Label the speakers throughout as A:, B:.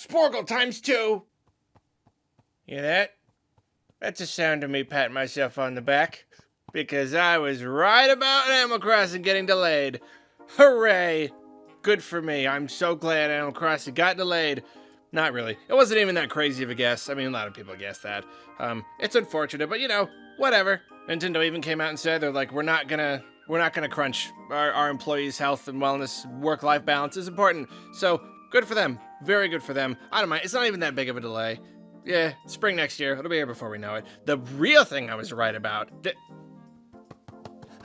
A: Sporgle times 2. Hear that? That's a sound of me patting myself on the back. Because I was right about Animal Crossing getting delayed. Hooray! Good for me. I'm so glad Animal Crossing got delayed. Not really. It wasn't even that crazy of a guess. I mean, a lot of people guessed that. It's unfortunate, but you know, whatever. Nintendo even came out and said they're like, we're not gonna crunch our employees' health and wellness. Work-life balance is important. So good for them. Very good for them. I don't mind. It's not even that big of a delay. Yeah, spring next year. It'll be here before we know it. The real thing I was right about.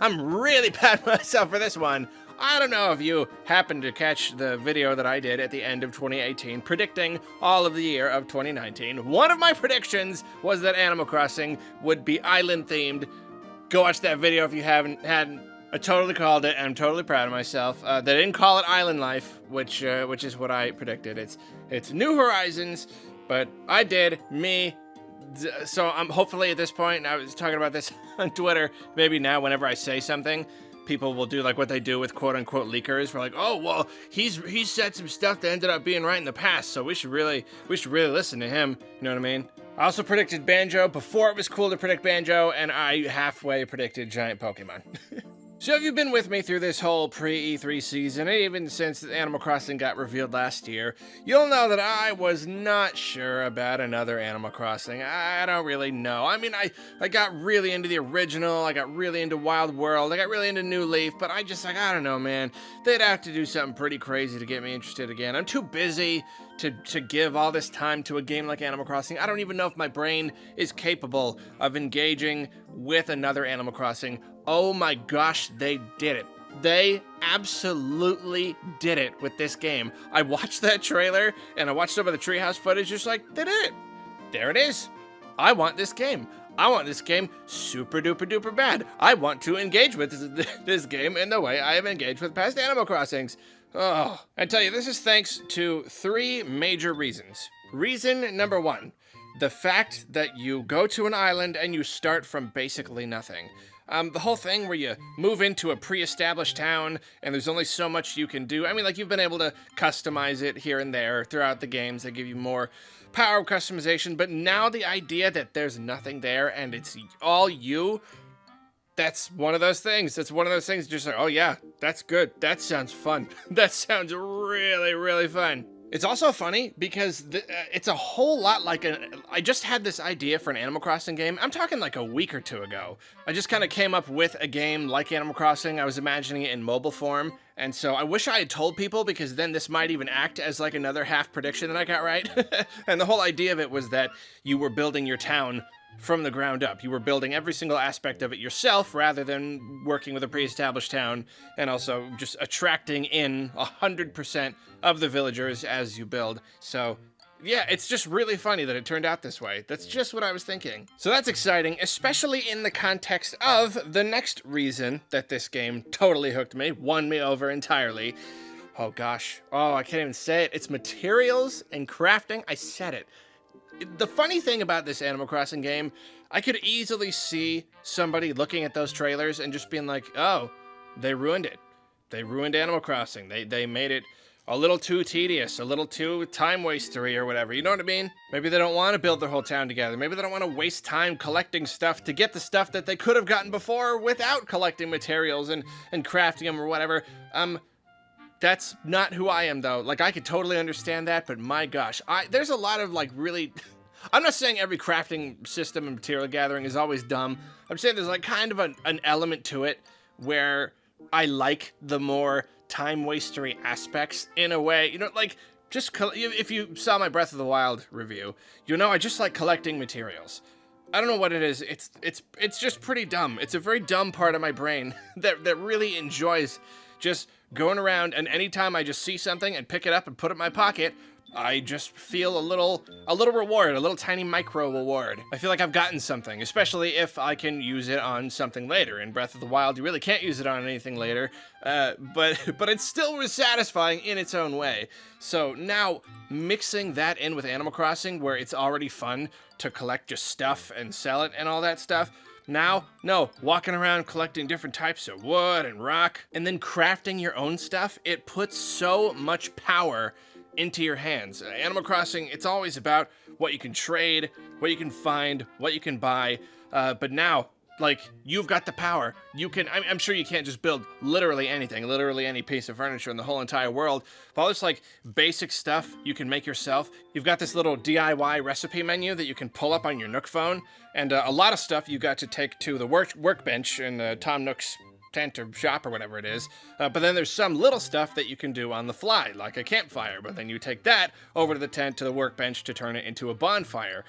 A: I'm really patting myself for this one. I don't know if you happened to catch the video that I did at the end of 2018 predicting all of the year of 2019. One of my predictions was that Animal Crossing would be island themed. Go watch that video if you hadn't. I totally called it, and I'm totally proud of myself. They didn't call it Island Life, which is what I predicted. It's New Horizons, but I did. So I'm hopefully at this point, and I was talking about this on Twitter, maybe now whenever I say something, people will do like what they do with quote-unquote leakers. We're like, oh, well, he's said some stuff that ended up being right in the past, so we should really listen to him. You know what I mean? I also predicted Banjo before it was cool to predict Banjo, and I halfway predicted giant Pokemon. So have you been with me through this whole pre-E3 season, and even since Animal Crossing got revealed last year, you'll know that I was not sure about another Animal Crossing. I don't really know. I mean, I got really into the original, I got really into Wild World, I got really into New Leaf, but I don't know, man. They'd have to do something pretty crazy to get me interested again. I'm too busy to give all this time to a game like Animal Crossing. I don't even know if my brain is capable of engaging with another Animal Crossing. Oh my gosh, they did it. They absolutely did it with this game. I watched that trailer, and I watched some of the treehouse footage, just like, they did it. There it is. I want this game. I want this game super duper duper bad. I want to engage with this game in the way I have engaged with past Animal Crossings. Oh, I tell you, this is thanks to 3 major reasons. Reason number 1, the fact that you go to an island and you start from basically nothing. The whole thing where you move into a pre-established town and there's only so much you can do. I mean, like, you've been able to customize it here and there throughout the games. They give you more power of customization, but now the idea that there's nothing there and it's all you, that's one of those things. That's one of those things just like, oh yeah, that's good. That sounds fun. That sounds really, really fun. It's also funny because it's a whole lot like I just had this idea for an Animal Crossing game. I'm talking like a week or 2 ago. I just kind of came up with a game like Animal Crossing. I was imagining it in mobile form. And so I wish I had told people, because then this might even act as like another half prediction that I got right. And the whole idea of it was that you were building your town from the ground up. You were building every single aspect of it yourself rather than working with a pre-established town, and also just attracting in 100% of the villagers as you build. So yeah, it's just really funny that it turned out this way. That's just what I was thinking. So that's exciting, especially in the context of the next reason that this game totally hooked me, won me over entirely. Oh gosh. Oh, I can't even say it. It's materials and crafting. I said it. The funny thing about this Animal Crossing game, I could easily see somebody looking at those trailers and just being like, oh, they ruined it. They ruined Animal Crossing. They made it a little too tedious, a little too time-wastery or whatever, you know what I mean? Maybe they don't want to build their whole town together. Maybe they don't want to waste time collecting stuff to get the stuff that they could have gotten before without collecting materials and crafting them or whatever. That's not who I am, though. Like, I could totally understand that, but my gosh, there's a lot of, like, really... I'm not saying every crafting system and material gathering is always dumb. I'm saying there's, like, kind of an element to it where I like the more time-wastery aspects in a way. You know, like, just... if you saw my Breath of the Wild review, you know I just like collecting materials. I don't know what it is. It's just pretty dumb. It's a very dumb part of my brain that really enjoys just going around, and anytime I just see something and pick it up and put it in my pocket, I just feel a little reward, a little tiny micro reward. I feel like I've gotten something, especially if I can use it on something later. In Breath of the Wild, you really can't use it on anything later, but it still was satisfying in its own way. So now, mixing that in with Animal Crossing, where it's already fun to collect just stuff and sell it and all that stuff, now, no, walking around collecting different types of wood and rock, and then crafting your own stuff, it puts so much power into your hands. Animal Crossing, it's always about what you can trade, what you can find, what you can buy, but now, like, you've got the power. You can, I'm sure you can't just build literally anything, literally any piece of furniture in the whole entire world, but all this, like, basic stuff you can make yourself. You've got this little DIY recipe menu that you can pull up on your Nook phone, and a lot of stuff you got to take to the workbench in Tom Nook's tent or shop or whatever it is, but then there's some little stuff that you can do on the fly, like a campfire, but then you take that over to the tent, to the workbench, to turn it into a bonfire.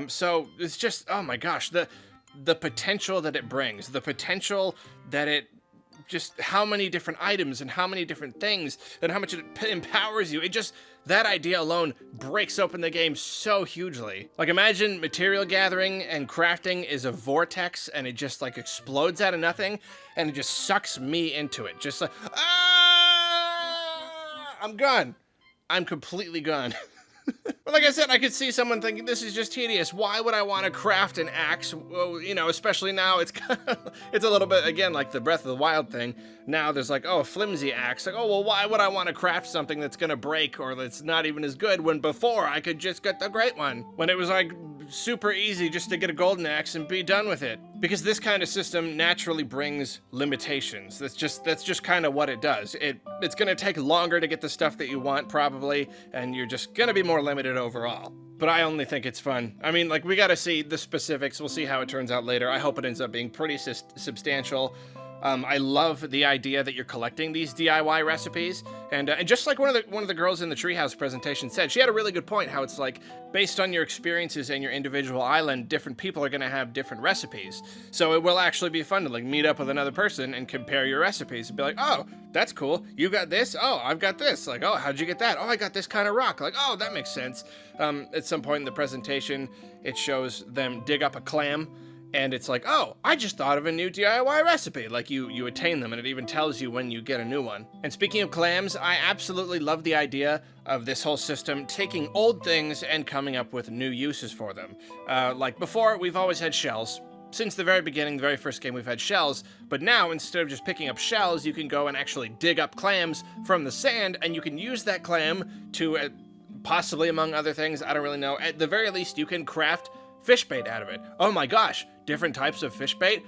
A: So it's just, oh my gosh, the potential that it brings, the potential that it just, how many different items and how many different things and how much it empowers you. It just, that idea alone breaks open the game so hugely. Like, imagine material gathering and crafting is a vortex and it just like explodes out of nothing and it just sucks me into it. Just like, I'm gone. I'm completely gone. But like I said, I could see someone thinking, this is just tedious. Why would I want to craft an axe? Well, you know, especially now, it's it's a little bit, again, like the Breath of the Wild thing. Now there's like, oh, a flimsy axe. Like, oh, well, why would I want to craft something that's going to break or that's not even as good when before I could just get the great one? When it was like super easy just to get a golden axe and be done with it. Because this kind of system naturally brings limitations. That's just kind of what it does. It's going to take longer to get the stuff that you want, probably, and you're just going to be more limited overall. But I only think it's fun. I mean, like, we got to see the specifics. We'll see how it turns out later. I hope it ends up being pretty substantial. I love the idea that you're collecting these DIY recipes, and just like one of the girls in the Treehouse presentation said, she had a really good point. How it's like, based on your experiences and your individual island, different people are going to have different recipes. So it will actually be fun to like meet up with another person and compare your recipes and be like, oh, that's cool. You got this. Oh, I've got this. Like, oh, how'd you get that? Oh, I got this kind of rock. Like, oh, that makes sense. At some point in the presentation, it shows them dig up a clam. And it's like, oh, I just thought of a new DIY recipe. Like, you attain them, and it even tells you when you get a new one. And speaking of clams, I absolutely love the idea of this whole system taking old things and coming up with new uses for them. Like before, we've always had shells. Since the very beginning, the very first game, we've had shells. But now, instead of just picking up shells, you can go and actually dig up clams from the sand, and you can use that clam to, possibly among other things, I don't really know, at the very least, you can craft fish bait out of it. Oh my gosh, different types of fish bait?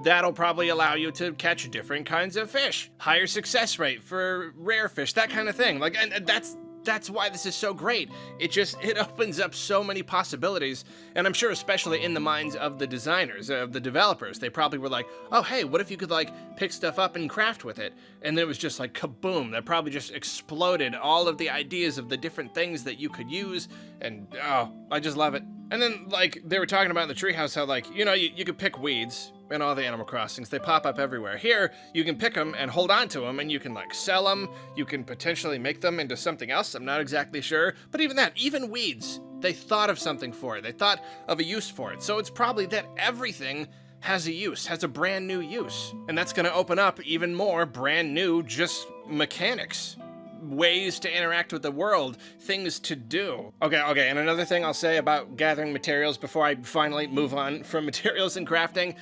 A: That'll probably allow you to catch different kinds of fish. Higher success rate for rare fish, that kind of thing. Like, and that's why this is so great. It opens up so many possibilities, and I'm sure especially in the minds of the designers, of the developers, they probably were like, oh hey, what if you could like pick stuff up and craft with it? And then it was just like kaboom, that probably just exploded all of the ideas of the different things that you could use, and oh, I just love it. And then, like, they were talking about in the treehouse how, like, you know, you could pick weeds in all the Animal Crossings. They pop up everywhere. Here, you can pick them and hold on to them, and you can, like, sell them. You can potentially make them into something else. I'm not exactly sure. But even that, even weeds, they thought of something for it. They thought of a use for it. So it's probably that everything has a use, has a brand new use. And that's going to open up even more brand new just mechanics. Ways to interact with the world, things to do. Okay, and another thing I'll say about gathering materials before I finally move on from materials and crafting.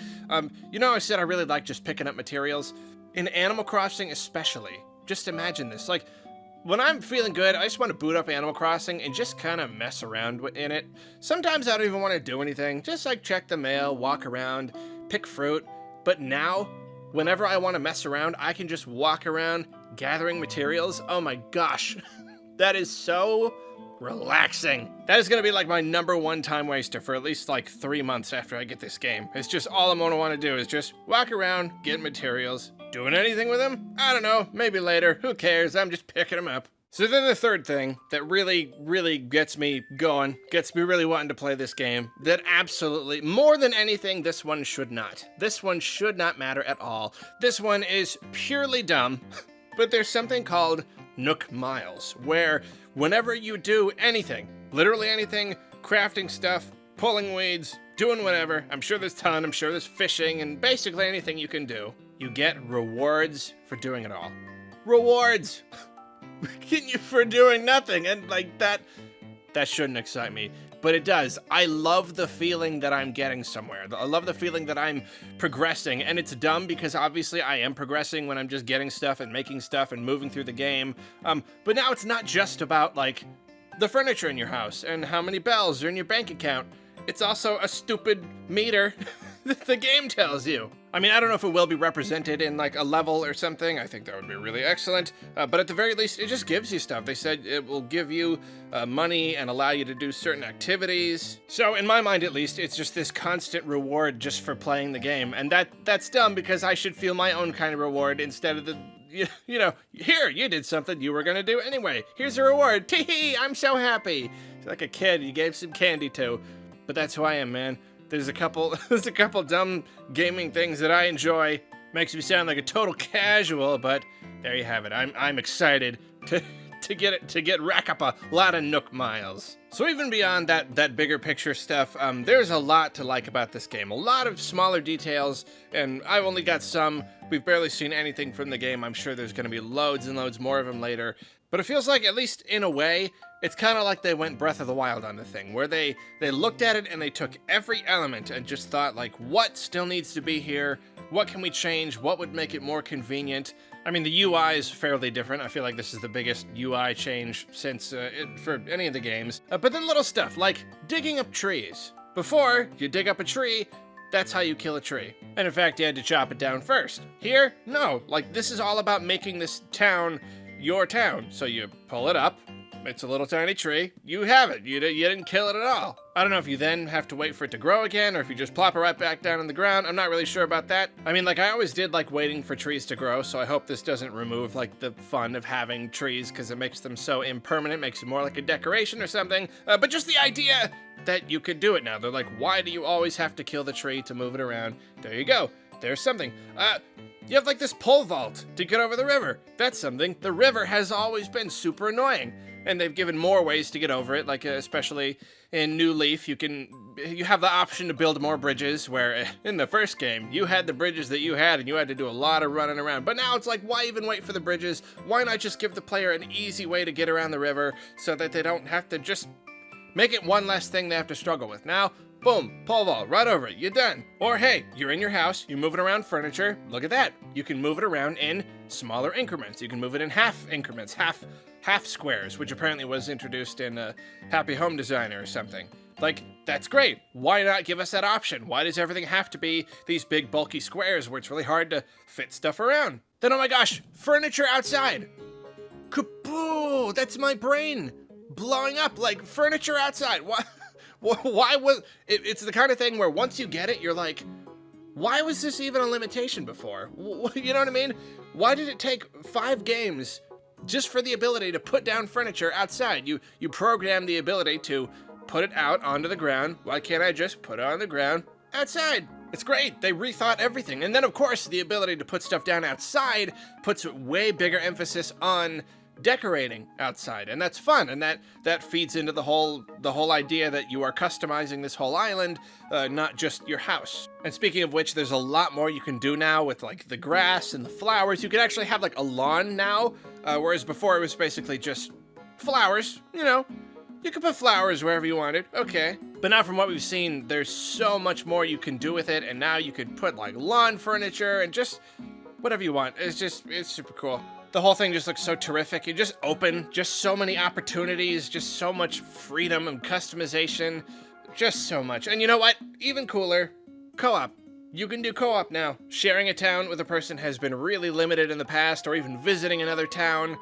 A: You know, I said I really like just picking up materials. In Animal Crossing especially, just imagine this. Like, when I'm feeling good, I just want to boot up Animal Crossing and just kind of mess around in it. Sometimes I don't even want to do anything, just like check the mail, walk around, pick fruit. But now, whenever I want to mess around, I can just walk around gathering materials. Oh my gosh, that is so relaxing. That is going to be like my #1 time waster for at least like 3 months after I get this game. It's just all I'm going to want to do is just walk around, get materials. Doing anything with them? I don't know, maybe later. Who cares? I'm just picking them up. So then the third thing that really gets me going, gets me really wanting to play this game, that absolutely, more than anything, this one should not. This one should not matter at all. This one is purely dumb, but there's something called Nook Miles, where whenever you do anything, literally anything, crafting stuff, pulling weeds, doing whatever, I'm sure there's ton, I'm sure there's fishing, and basically anything you can do, you get rewards for doing it all. Rewards! For doing nothing, and like that, that shouldn't excite me, but it does. I love the feeling that I'm getting somewhere. I love the feeling that I'm progressing, and it's dumb because obviously I am progressing when I'm just getting stuff and making stuff and moving through the game. But now it's not just about, like, the furniture in your house and how many bells are in your bank account. It's also a stupid meter that the game tells you. I mean, I don't know if it will be represented in like a level or something. I think that would be really excellent. But at the very least, it just gives you stuff. They said it will give you money and allow you to do certain activities. So in my mind, at least, it's just this constant reward just for playing the game. And that's dumb because I should feel my own kind of reward instead of the, you know, here, you did something you were gonna do anyway. Here's a reward. Tee-hee, I'm so happy. It's like a kid you gave some candy to. But that's who I am, man. There's a couple dumb gaming things that I enjoy. Makes me sound like a total casual, but there you have it. I'm excited to rack up a lot of Nook Miles. So even beyond that bigger picture stuff, there's a lot to like about this game. A lot of smaller details, and I've only got some. We've barely seen anything from the game. I'm sure there's going to be loads and loads more of them later. But it feels like, at least in a way, it's kind of like they went Breath of the Wild on the thing, where they looked at it and they took every element and just thought, like, what still needs to be here? What can we change? What would make it more convenient? I mean, the UI is fairly different. I feel like this is the biggest UI change since for any of the games. But then little stuff, like digging up trees. Before, you dig up a tree, that's how you kill a tree. And in fact, you had to chop it down first. Here, no. Like, this is all about making this town your town. So you pull it up, it's a little tiny tree, you have it, you didn't kill it at all. I don't know if you then have to wait for it to grow again, or if you just plop it right back down on the ground. I'm not really sure about that. I mean, like, I always did like waiting for trees to grow, so I hope this doesn't remove like the fun of having trees, because it makes them so impermanent, makes it more like a decoration or something. But just the idea that you could do it now. They're like, why do you always have to kill the tree to move it around? There you go. There's something. You have like this pole vault to get over the river. That's something. The river has always been super annoying, and they've given more ways to get over it, like especially in New Leaf, you have the option to build more bridges, where in the first game, you had the bridges that you had, and you had to do a lot of running around. But now it's like, why even wait for the bridges? Why not just give the player an easy way to get around the river so that they don't have to just make it one less thing they have to struggle with? Now, boom, pole vault, right over it, you're done. Or hey, you're in your house, you're moving around furniture, look at that. You can move it around in smaller increments. You can move it in half increments, half squares, which apparently was introduced in Happy Home Designer or something. Like, that's great. Why not give us that option? Why does everything have to be these big bulky squares where it's really hard to fit stuff around? Then, oh my gosh, furniture outside. Kapoo! That's my brain blowing up, like, furniture outside. Why? Why was it's the kind of thing where once you get it, you're like, why was this even a limitation before? You know what I mean? Why did it take 5 games just for the ability to put down furniture outside? You program the ability to put it out onto the ground. Why can't I just put it on the ground outside? It's great. They rethought everything. And then, of course, the ability to put stuff down outside puts way bigger emphasis on decorating outside, and that's fun, and that feeds into the whole idea that you are customizing this whole island, not just your house. And speaking of which, there's a lot more you can do now with like the grass and the flowers. You can actually have like a lawn now, whereas before it was basically just flowers. You know, you could put flowers wherever you wanted, okay. But now from what we've seen, there's so much more you can do with it, and now you could put like lawn furniture and just whatever you want. It's super cool. The whole thing just looks so terrific. You just open, just so many opportunities, just so much freedom and customization, just so much. And you know what? Even cooler, co-op. You can do co-op now. Sharing a town with a person has been really limited in the past, or even visiting another town.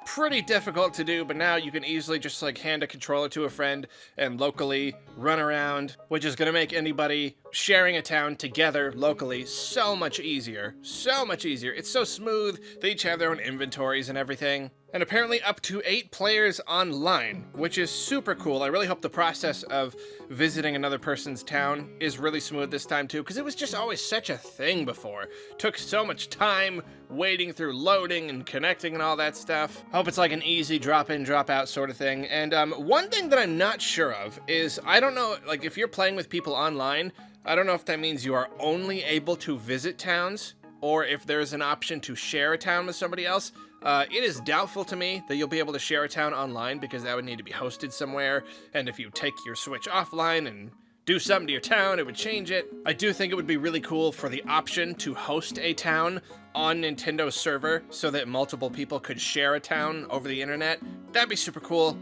A: Pretty difficult to do, but now you can easily just like hand a controller to a friend and locally run around, which is gonna make anybody sharing a town together locally so much easier. So much easier. It's so smooth. They each have their own inventories and everything. And apparently up to 8 players online, which is super cool. I really hope the process of visiting another person's town is really smooth this time too, because it was just always such a thing before. Took so much time waiting through loading and connecting and all that stuff. I hope it's like an easy drop in, drop out sort of thing. And one thing that I'm not sure of is, I don't know, like if you're playing with people online, I don't know if that means you are only able to visit towns, or if there's an option to share a town with somebody else. It is doubtful to me that you'll be able to share a town online because that would need to be hosted somewhere, and if you take your Switch offline and do something to your town, it would change it. I do think it would be really cool for the option to host a town on Nintendo's server so that multiple people could share a town over the internet. That'd be super cool.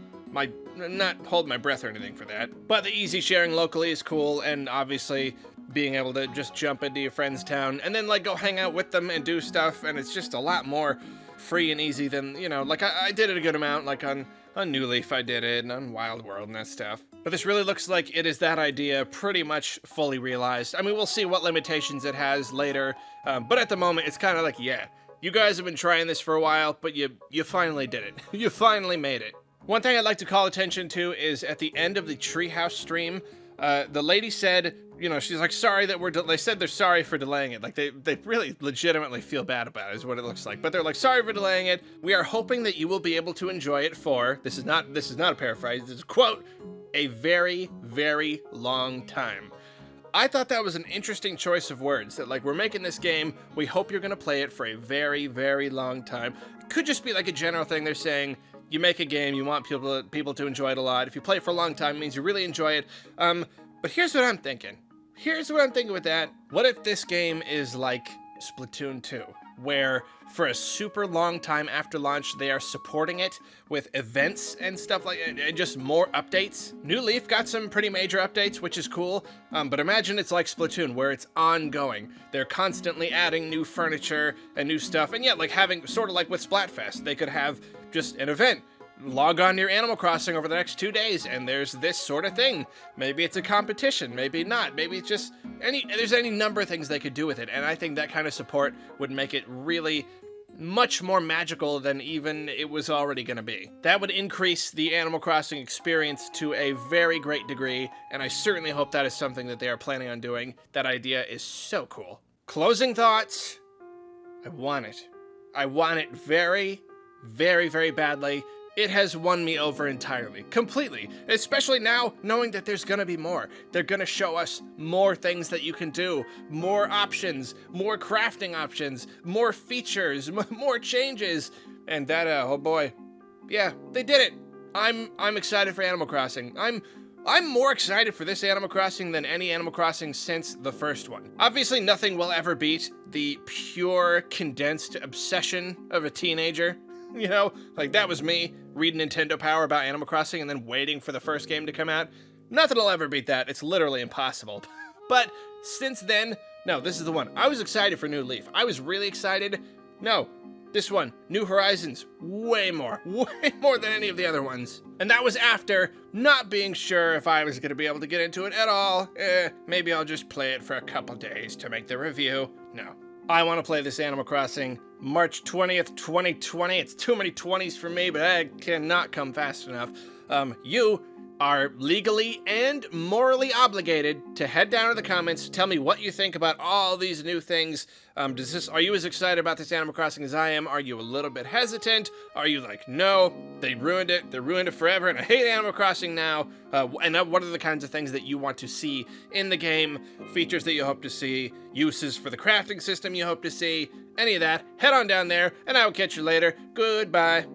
A: Not hold my breath or anything for that, but the easy sharing locally is cool, and obviously being able to just jump into your friend's town and then like go hang out with them and do stuff, and it's just a lot more free and easy than, you know, like I did it a good amount, like on New Leaf I did it, and on Wild World and that stuff. But this really looks like it is that idea pretty much fully realized. I mean, we'll see what limitations it has later, but at the moment it's kind of like, yeah, you guys have been trying this for a while, but you finally did it. You finally made it. One thing I'd like to call attention to is at the end of the Treehouse stream, the lady said, you know, she's like, sorry that they said they're sorry for delaying it. Like, they really legitimately feel bad about it, is what it looks like. But they're like, sorry for delaying it. We are hoping that you will be able to enjoy it for, this is not a paraphrase, this is a quote, a very, very long time. I thought that was an interesting choice of words, that like, we're making this game, we hope you're gonna play it for a very, very long time. Could just be like a general thing they're saying, you make a game, you want people to enjoy it a lot. If you play it for a long time, it means you really enjoy it. But here's what I'm thinking. Here's what I'm thinking with that. What if this game is like Splatoon 2, where for a super long time after launch, they are supporting it with events and stuff like that, and just more updates. New Leaf got some pretty major updates, which is cool, but imagine it's like Splatoon, where it's ongoing. They're constantly adding new furniture and new stuff, and yet, like having, sort of like with Splatfest, they could have just an event. Log on to your Animal Crossing over the next 2 days, and there's this sort of thing. Maybe it's a competition, maybe not. Maybe it's just there's any number of things they could do with it, and I think that kind of support would make it really much more magical than even it was already going to be. That would increase the Animal Crossing experience to a very great degree, and I certainly hope that is something that they are planning on doing. That idea is so cool. Closing thoughts. I want it. I want it very, very, very badly. It has won me over entirely, completely, especially now knowing that there's gonna be more. They're gonna show us more things that you can do, more options, more crafting options, more features, more changes, and that, oh boy. Yeah, they did it. I'm excited for Animal Crossing. I'm more excited for this Animal Crossing than any Animal Crossing since the first one. Obviously, nothing will ever beat the pure, condensed obsession of a teenager. You know, like that was me reading Nintendo Power about Animal Crossing and then waiting for the first game to come out. Nothing will ever beat that. It's literally impossible. But since then, no, this is the one. I was excited for New Leaf. I was really excited. No, this one, New Horizons, way more than any of the other ones. And that was after not being sure if I was going to be able to get into it at all. Maybe I'll just play it for a couple days to make the review. No. I want to play this Animal Crossing March 20th, 2020. It's too many 20s for me, but I cannot come fast enough. You are legally and morally obligated to head down to the comments, tell me what you think about all these new things. Are you as excited about this Animal Crossing as I am? Are you a little bit hesitant? Are you like, no, they ruined it forever, and I hate Animal Crossing now? And what are the kinds of things that you want to see in the game? Features that you hope to see? Uses for the crafting system you hope to see? Any of that, head on down there, and I will catch you later. Goodbye.